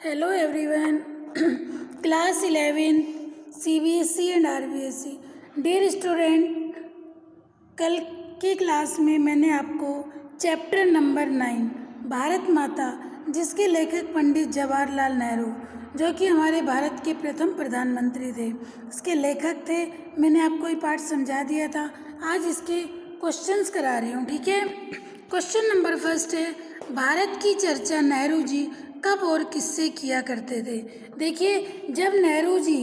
Hello everyone, class 11 CBSE and RBSE। Dear student, कल की class में मैंने आपको चैप्टर नंबर 9 भारत माता, जिसके लेखक पंडित जवाहरलाल नेहरू, जो कि हमारे भारत के प्रथम प्रधानमंत्री थे, इसके लेखक थे। मैंने आपको ये पार्ट समझा दिया था। आज इसके क्वेश्चंस करा रही हूँ, ठीक है। क्वेश्चन नंबर फर्स्ट है, भारत की चर्चा नेहरू जी कब और किससे किया करते थे। देखिए, जब नेहरू जी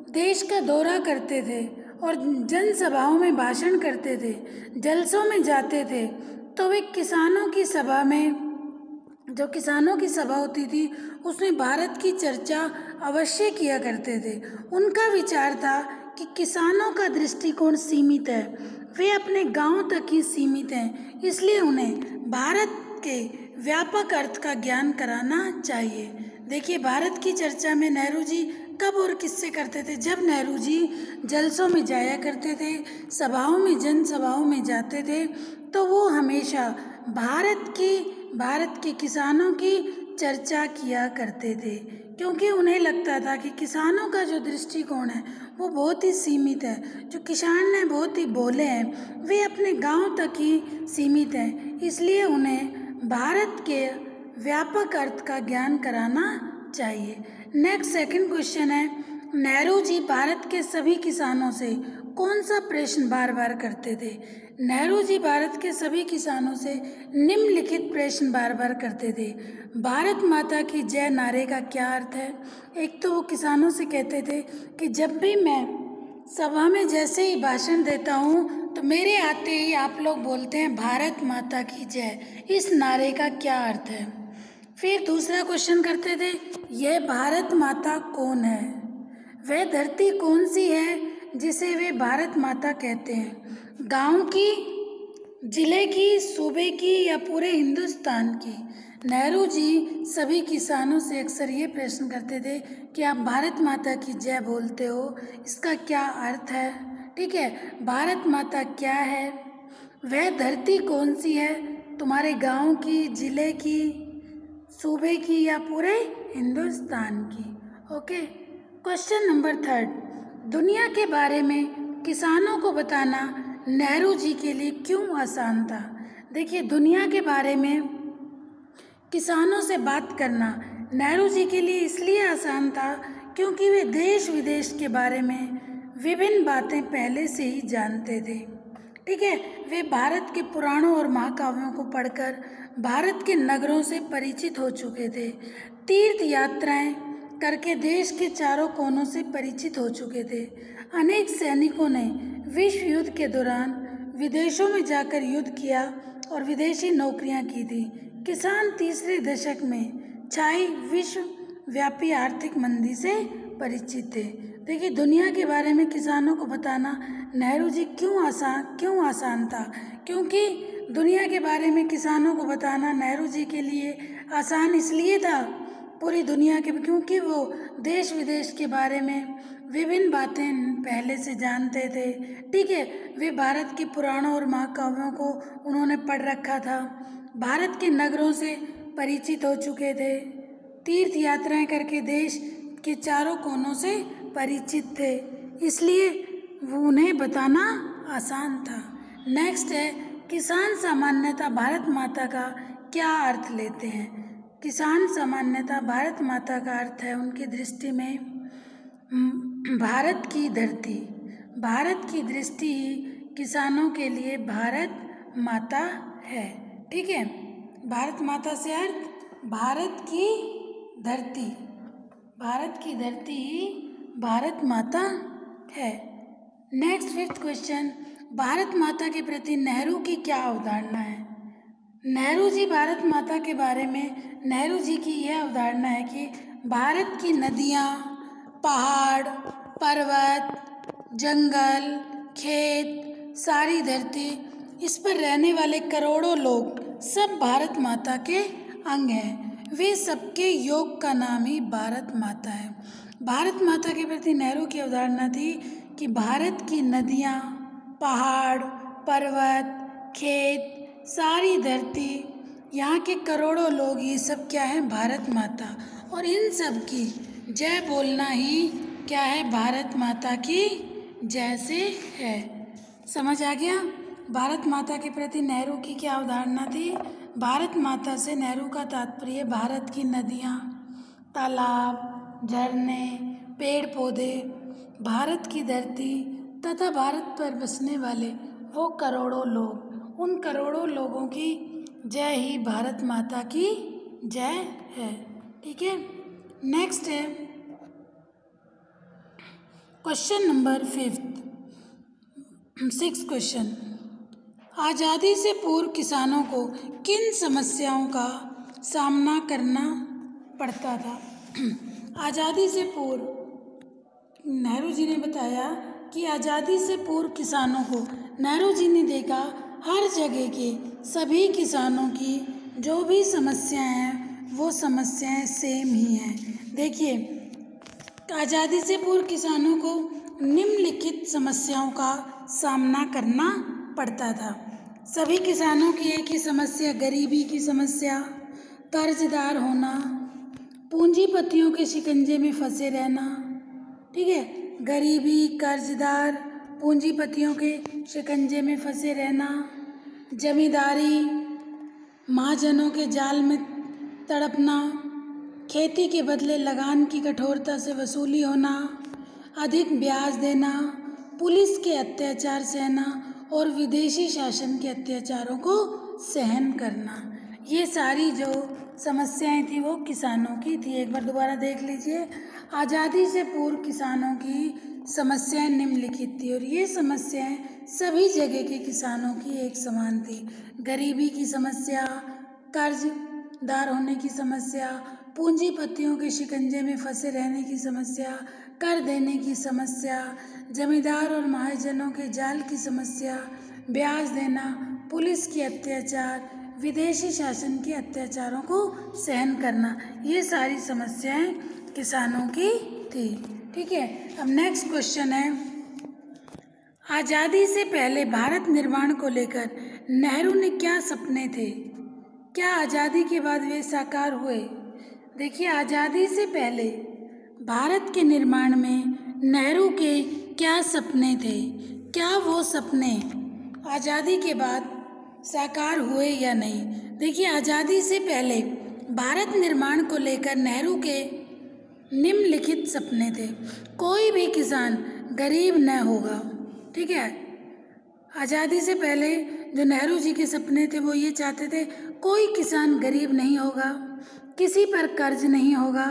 देश का दौरा करते थे और जनसभाओं में भाषण करते थे, जलसों में जाते थे, तो वे किसानों की सभा में, जो किसानों की सभा होती थी, उसमें भारत की चर्चा अवश्य किया करते थे। उनका विचार था कि किसानों का दृष्टिकोण सीमित है, वे अपने गांव तक ही सीमित हैं, इसलिए उन्हें भारत के व्यापक अर्थ का ज्ञान कराना चाहिए। देखिए, भारत की चर्चा में नेहरू जी कब और किससे करते थे। जब नेहरू जी जलसों में जाया करते थे, सभाओं में, जनसभाओं में जाते थे, तो वो हमेशा भारत के किसानों की चर्चा किया करते थे, क्योंकि उन्हें लगता था कि किसानों का जो दृष्टिकोण है वो बहुत ही सीमित है। जो किसान हैं बहुत ही भोले हैं, वे अपने गांव तक ही सीमित हैं, इसलिए उन्हें भारत के व्यापक अर्थ का ज्ञान कराना चाहिए। नेक्स्ट सेकंड क्वेश्चन है, नेहरू जी भारत के सभी किसानों से कौन सा प्रश्न बार बार करते थे। नेहरू जी भारत के सभी किसानों से निम्नलिखित प्रश्न बार बार करते थे। भारत माता की जय नारे का क्या अर्थ है। एक तो वो किसानों से कहते थे कि जब भी मैं सभा में जैसे ही भाषण देता हूँ तो मेरे आते ही आप लोग बोलते हैं भारत माता की जय, इस नारे का क्या अर्थ है। फिर दूसरा क्वेश्चन करते थे, यह भारत माता कौन है, वह धरती कौन सी है जिसे वे भारत माता कहते हैं, गांव की, जिले की, सूबे की या पूरे हिंदुस्तान की। नेहरू जी सभी किसानों से अक्सर ये प्रश्न करते थे कि आप भारत माता की जय बोलते हो, इसका क्या अर्थ है। ठीक है, भारत माता क्या है, वह धरती कौन सी है, तुम्हारे गांव की, जिले की, सूबे की या पूरे हिंदुस्तान की। ओके। क्वेश्चन नंबर थर्ड, दुनिया के बारे में किसानों को बताना नेहरू जी के लिए क्यों आसान था। देखिए, दुनिया के बारे में किसानों से बात करना नेहरू जी के लिए इसलिए आसान था क्योंकि वे देश विदेश के बारे में विभिन्न बातें पहले से ही जानते थे। ठीक है, वे भारत के पुराणों और महाकाव्यों को पढ़कर भारत के नगरों से परिचित हो चुके थे। तीर्थ यात्राएं करके देश के चारों कोनों से परिचित हो चुके थे। अनेक सैनिकों ने विश्व युद्ध के दौरान विदेशों में जाकर युद्ध किया और विदेशी नौकरियां की थी। किसान तीसरे दशक में छाई विश्वव्यापी आर्थिक मंदी से परिचित थे। देखिए, दुनिया के बारे में किसानों को बताना नेहरू जी क्यों आसान था, क्योंकि दुनिया के बारे में किसानों को बताना नेहरू जी के लिए आसान इसलिए था पूरी दुनिया के, क्योंकि वो देश विदेश के बारे में विभिन्न बातें पहले से जानते थे। ठीक है, वे भारत के पुराणों और महाकाव्यों को उन्होंने पढ़ रखा था, भारत के नगरों से परिचित हो चुके थे, तीर्थ यात्राएं करके देश के चारों कोनों से परिचित थे, इसलिए वो उन्हें बताना आसान था। नेक्स्ट है, किसान सामान्यतः भारत माता का क्या अर्थ लेते हैं। किसान सामान्यतः भारत माता का अर्थ है उनकी दृष्टि में भारत की धरती, भारत की दृष्टि ही किसानों के लिए भारत माता है। ठीक है, भारत माता से अर्थ भारत की धरती, भारत की धरती ही भारत माता है। नेक्स्ट फिफ्थ क्वेश्चन, भारत माता के प्रति नेहरू की क्या अवधारणा है। नेहरू जी भारत माता के बारे में नेहरू जी की यह अवधारणा है कि भारत की नदियाँ, पहाड़, पर्वत, जंगल, खेत, सारी धरती, इस पर रहने वाले करोड़ों लोग सब भारत माता के अंग हैं, वे सबके योग का नाम ही भारत माता है। भारत माता के प्रति नेहरू की अवधारणा थी कि भारत की नदियाँ, पहाड़, पर्वत, खेत, सारी धरती, यहाँ के करोड़ों लोग, ये सब क्या हैं, भारत माता, और इन सब की जय बोलना ही क्या है, भारत माता की जय से है। समझ आ गया? भारत माता के प्रति नेहरू की क्या अवधारणा थी? भारत माता से नेहरू का तात्पर्य भारत की नदियाँ, तालाब, झरने, पेड़ पौधे, भारत की धरती तथा भारत पर बसने वाले वो करोड़ों लोग, उन करोड़ों लोगों की जय ही भारत माता की जय है। ठीक है, नेक्स्ट है क्वेश्चन नंबर 6 क्वेश्चन। आज़ादी से पूर्व किसानों को किन समस्याओं का सामना करना पड़ता था? आज़ादी से पूर्व नेहरू जी ने बताया कि आज़ादी से पूर्व किसानों को, नेहरू जी ने देखा हर जगह के सभी किसानों की जो भी समस्याएं हैं वो समस्याएं सेम ही हैं। देखिए, आज़ादी से पूर्व किसानों को निम्नलिखित समस्याओं का सामना करना पड़ता था। सभी किसानों की एक ही समस्या, गरीबी की समस्या, कर्जदार होना, पूंजीपतियों के शिकंजे में फंसे रहना। ठीक है, गरीबी, कर्जदार, पूंजीपतियों के शिकंजे में फंसे रहना, जमींदारी, महाजनों के जाल में तड़पना, खेती के बदले लगान की कठोरता से वसूली होना, अधिक ब्याज देना, पुलिस के अत्याचार सहना और विदेशी शासन के अत्याचारों को सहन करना। ये सारी जो समस्याएं थी वो किसानों की थी। एक बार दोबारा देख लीजिए, आज़ादी से पूर्व किसानों की समस्याएं निम्नलिखित थी और ये समस्याएं सभी जगह के किसानों की एक समान थी। गरीबी की समस्या, कर्जदार होने की समस्या, पूंजीपतियों के शिकंजे में फंसे रहने की समस्या, कर देने की समस्या, जमींदार और महाजनों के जाल की समस्या, ब्याज देना, पुलिस के अत्याचार, विदेशी शासन के अत्याचारों को सहन करना, ये सारी समस्याएं किसानों की थी। ठीक है, अब नेक्स्ट क्वेश्चन है, आज़ादी से पहले भारत निर्माण को लेकर नेहरू ने क्या सपने थे? क्या आज़ादी के बाद वे साकार हुए? देखिए, आज़ादी से पहले भारत के निर्माण में नेहरू के क्या सपने थे? क्या वो सपने आज़ादी के बाद साकार हुए या नहीं? देखिए, आज़ादी से पहले भारत निर्माण को लेकर नेहरू के निम्नलिखित सपने थे। कोई भी किसान गरीब न होगा। ठीक है, आज़ादी से पहले जो नेहरू जी के सपने थे वो ये चाहते थे, कोई किसान गरीब नहीं होगा, किसी पर कर्ज नहीं होगा,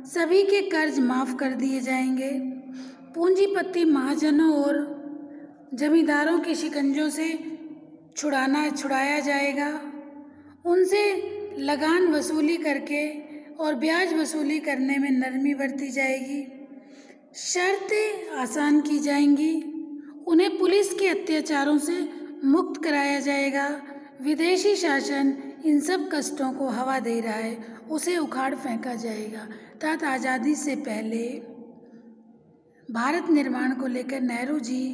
सभी के कर्ज माफ़ कर दिए जाएंगे, पूंजीपति महाजनों और जमींदारों के शिकंजों से छुड़ाया जाएगा, उनसे लगान वसूली करके और ब्याज वसूली करने में नरमी बरती जाएगी, शर्तें आसान की जाएंगी, उन्हें पुलिस के अत्याचारों से मुक्त कराया जाएगा, विदेशी शासन इन सब कष्टों को हवा दे रहा है, उसे उखाड़ फेंका जाएगा। अर्थात आज़ादी से पहले भारत निर्माण को लेकर नेहरू जी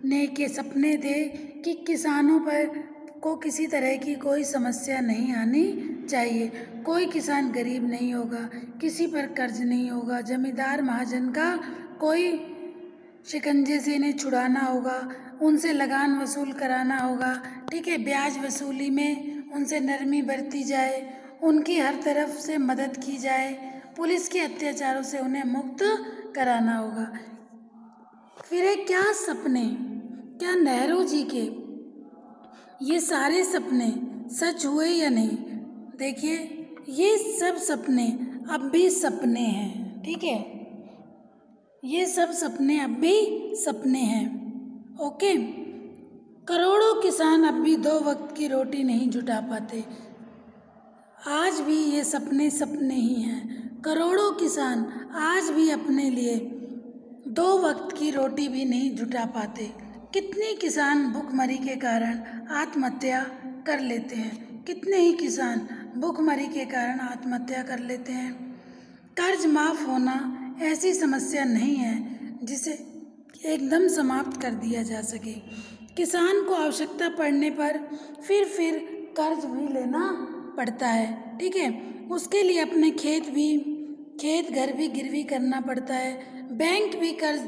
ने के सपने थे कि किसानों पर को किसी तरह की कोई समस्या नहीं आनी चाहिए, कोई किसान गरीब नहीं होगा, किसी पर कर्ज नहीं होगा, जमींदार महाजन का कोई शिकंजे से इन्हें छुड़ाना होगा, उनसे लगान वसूल कराना होगा। ठीक है, ब्याज वसूली में उनसे नरमी बरती जाए, उनकी हर तरफ से मदद की जाए, पुलिस के अत्याचारों से उन्हें मुक्त कराना होगा। फिर ये क्या सपने, क्या नेहरू जी के ये सारे सपने सच हुए या नहीं? देखिए, ये सब सपने अब भी सपने हैं। ठीक है, ये सब सपने अब भी सपने हैं। ओके, करोड़ों किसान अब भी 2 वक्त की रोटी नहीं जुटा पाते। आज भी ये सपने सपने ही हैं। करोड़ों किसान आज भी अपने लिए 2 वक्त की रोटी भी नहीं जुटा पाते। कितने किसान भूखमरी के कारण आत्महत्या कर लेते हैं, कितने ही किसान भूखमरी के कारण आत्महत्या कर लेते हैं। कर्ज माफ़ होना ऐसी समस्या नहीं है जिसे एकदम समाप्त कर दिया जा सके। किसान को आवश्यकता पड़ने पर फिर कर्ज भी लेना पड़ता है। ठीक है, उसके लिए अपने खेत भी खेत घर भी गिरवी करना पड़ता है, बैंक भी कर्ज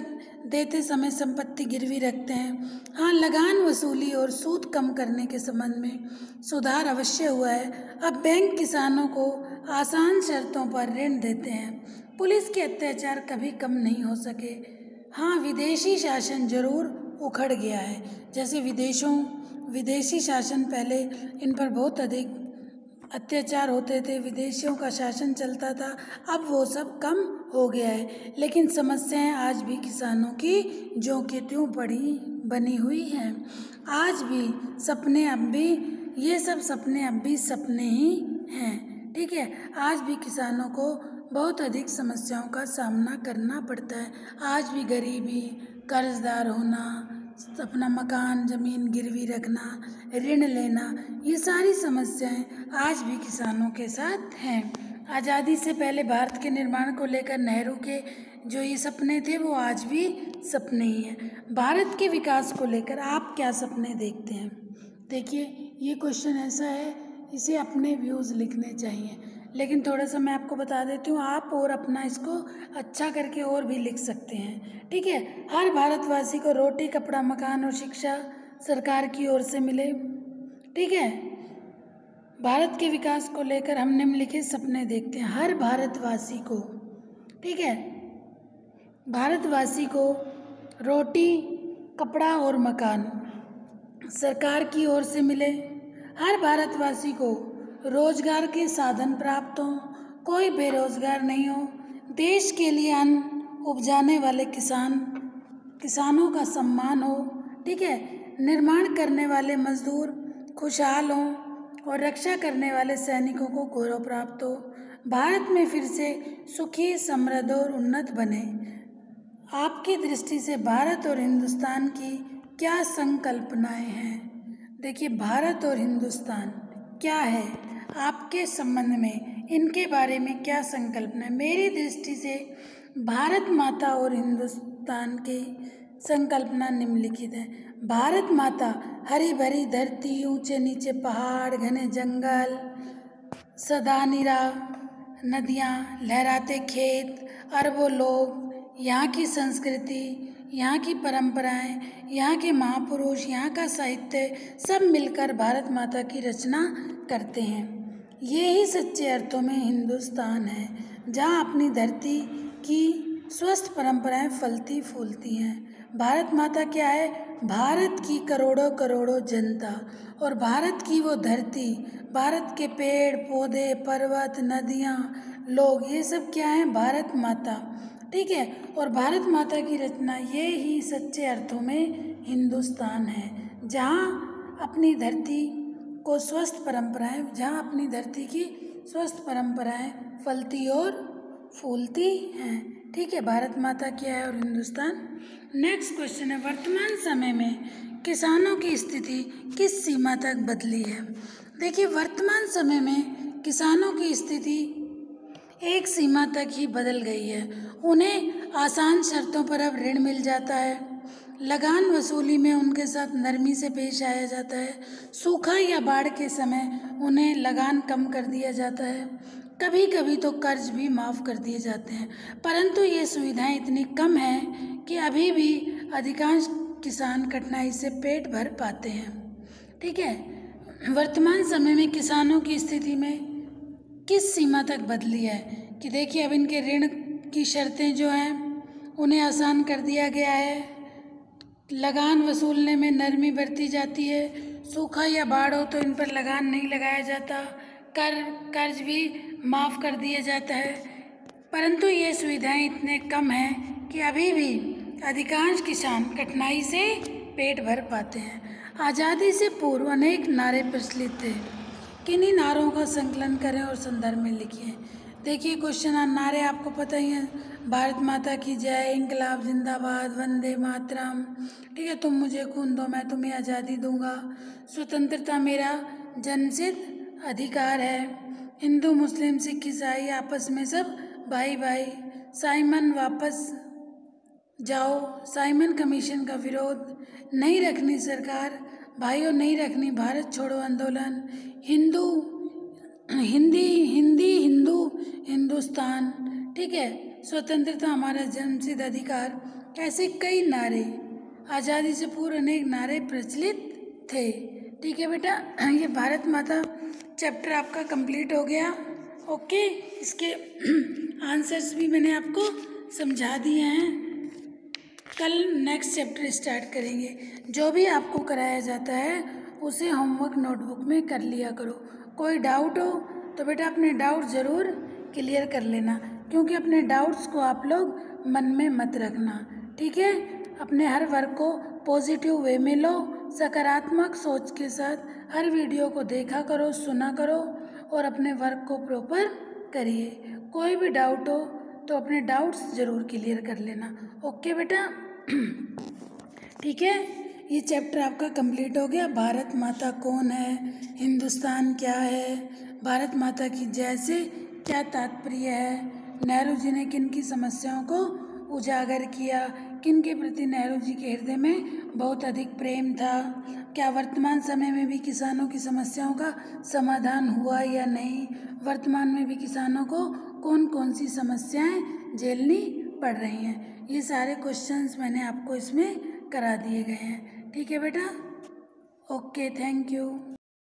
देते समय संपत्ति गिरवी रखते हैं। हाँ, लगान वसूली और सूद कम करने के संबंध में सुधार अवश्य हुआ है। अब बैंक किसानों को आसान शर्तों पर ऋण देते हैं। पुलिस के अत्याचार कभी कम नहीं हो सके। हाँ, विदेशी शासन जरूर उखड़ गया है। जैसे विदेशी शासन पहले इन पर बहुत अधिक अत्याचार होते थे, विदेशियों का शासन चलता था, अब वो सब कम हो गया है। लेकिन समस्याएं आज भी किसानों की ज्यों की त्यों पड़ी बनी हुई हैं। आज भी सपने अब भी ये सब सपने अब भी सपने ही हैं। ठीक है, आज भी किसानों को बहुत अधिक समस्याओं का सामना करना पड़ता है। आज भी गरीबी, कर्जदार होना, अपना मकान ज़मीन गिरवी रखना, ऋण लेना, ये सारी समस्याएं आज भी किसानों के साथ हैं। आज़ादी से पहले भारत के निर्माण को लेकर नेहरू के जो ये सपने थे वो आज भी सपने ही हैं। भारत के विकास को लेकर आप क्या सपने देखते हैं? देखिए, ये क्वेश्चन ऐसा है, इसे अपने व्यूज़ लिखने चाहिए, लेकिन थोड़ा सा मैं आपको बता देती हूँ, आप और अपना इसको अच्छा करके और भी लिख सकते हैं। ठीक है, हर भारतवासी को रोटी कपड़ा मकान और शिक्षा सरकार की ओर से मिले। ठीक है, भारत के विकास को लेकर हम निम्नलिखित सपने देखते हैं। हर भारतवासी को, ठीक है, भारतवासी को रोटी कपड़ा और मकान सरकार की ओर से मिले। हर भारतवासी को रोजगार के साधन प्राप्त हों, कोई बेरोजगार नहीं हो, देश के लिए अन्न उपजाने वाले किसानों का सम्मान हो। ठीक है, निर्माण करने वाले मजदूर खुशहाल हों और रक्षा करने वाले सैनिकों को गौरव प्राप्त हो। भारत में फिर से सुखी समृद्ध और उन्नत बने। आपकी दृष्टि से भारत और हिंदुस्तान की क्या संकल्पनाएं हैं? देखिए, भारत और हिंदुस्तान क्या है आपके संबंध में, इनके बारे में क्या संकल्पना है? मेरी दृष्टि से भारत माता और हिंदुस्तान की संकल्पना निम्नलिखित है। भारत माता हरी भरी धरती, ऊंचे नीचे पहाड़, घने जंगल, सदा निरा नदियाँ, लहराते खेत, अरबों लोग, यहाँ की संस्कृति, यहाँ की परंपराएं, यहाँ के महापुरुष, यहाँ का साहित्य, सब मिलकर भारत माता की रचना करते हैं। ये ही सच्चे अर्थों में हिंदुस्तान है, जहाँ अपनी धरती की स्वस्थ परंपराएं फलती फूलती हैं। भारत माता क्या है? भारत की करोड़ों करोड़ों जनता और भारत की वो धरती, भारत के पेड़ पौधे पर्वत नदियाँ लोग, ये सब क्या है? भारत माता। ठीक है, और भारत माता की रचना ये ही सच्चे अर्थों में हिंदुस्तान है, जहाँ अपनी धरती को स्वस्थ परंपराएं, जहाँ अपनी धरती की स्वस्थ परंपराएं फलती और फूलती हैं। ठीक है, भारत माता क्या है और हिंदुस्तान। नेक्स्ट क्वेश्चन है, वर्तमान समय में किसानों की स्थिति किस सीमा तक बदली है? देखिए, वर्तमान समय में किसानों की स्थिति एक सीमा तक ही बदल गई है। उन्हें आसान शर्तों पर अब ऋण मिल जाता है, लगान वसूली में उनके साथ नरमी से पेश आया जाता है, सूखा या बाढ़ के समय उन्हें लगान कम कर दिया जाता है, कभी कभी तो कर्ज भी माफ़ कर दिए जाते हैं। परंतु ये सुविधाएं इतनी कम हैं कि अभी भी अधिकांश किसान कठिनाई से पेट भर पाते हैं। ठीक है, वर्तमान समय में किसानों की स्थिति में किस सीमा तक बदली है कि देखिए, अब इनके ऋण की शर्तें जो हैं उन्हें आसान कर दिया गया है, लगान वसूलने में नरमी बरती जाती है, सूखा या बाढ़ हो तो इन पर लगान नहीं लगाया जाता, कर्ज भी माफ़ कर दिया जाता है। परंतु ये सुविधाएं इतने कम हैं कि अभी भी अधिकांश किसान कठिनाई से पेट भर पाते हैं। आज़ादी से पूर्व अनेक नारे प्रचलित थे, किन्हीं नारों का संकलन करें और संदर्भ में लिखिए। देखिए, क्वेश्चन नारे आपको पता ही है, भारत माता की जय, इंकलाब जिंदाबाद, वंदे मातरम। ठीक है, तुम मुझे खून दो मैं तुम्हें आज़ादी दूंगा, स्वतंत्रता मेरा जन्मसिद्ध अधिकार है, हिंदू मुस्लिम सिख ईसाई आपस में सब भाई भाई, साइमन वापस जाओ, साइमन कमीशन का विरोध, नहीं रखनी सरकार, भाइयों नहीं रखनी भारत छोड़ो आंदोलन, हिंदी हिंदू हिंदुस्तान। ठीक है। स्वतंत्रता हमारा जन्मसिद्ध अधिकार, ऐसे कई नारे, आज़ादी से पूर्व अनेक नारे प्रचलित थे। ठीक है बेटा, ये भारत माता चैप्टर आपका कंप्लीट हो गया। ओके, इसके आंसर्स भी मैंने आपको समझा दिए हैं। कल नेक्स्ट चैप्टर स्टार्ट करेंगे। जो भी आपको कराया जाता है उसे होमवर्क नोटबुक में कर लिया करो। कोई डाउट हो तो बेटा अपने डाउट ज़रूर क्लियर कर लेना, क्योंकि अपने डाउट्स को आप लोग मन में मत रखना। ठीक है, अपने हर वर्क को पॉजिटिव वे में लो, सकारात्मक सोच के साथ हर वीडियो को देखा करो, सुना करो और अपने वर्क को प्रॉपर करिए। कोई भी डाउट हो तो अपने डाउट्स ज़रूर क्लियर कर लेना। ओके बेटा, ठीक है। ये चैप्टर आपका कंप्लीट हो गया। भारत माता कौन है, हिंदुस्तान क्या है, भारत माता की जय से क्या तात्पर्य है, नेहरू जी ने किन की समस्याओं को उजागर किया, किन के प्रति नेहरू जी के हृदय में बहुत अधिक प्रेम था, क्या वर्तमान समय में भी किसानों की समस्याओं का समाधान हुआ या नहीं, वर्तमान में भी किसानों को कौन कौन सी समस्याएं झेलनी पड़ रही हैं, ये सारे क्वेश्चंस मैंने आपको इसमें करा दिए गए हैं। ठीक है बेटा, ओके, थैंक यू।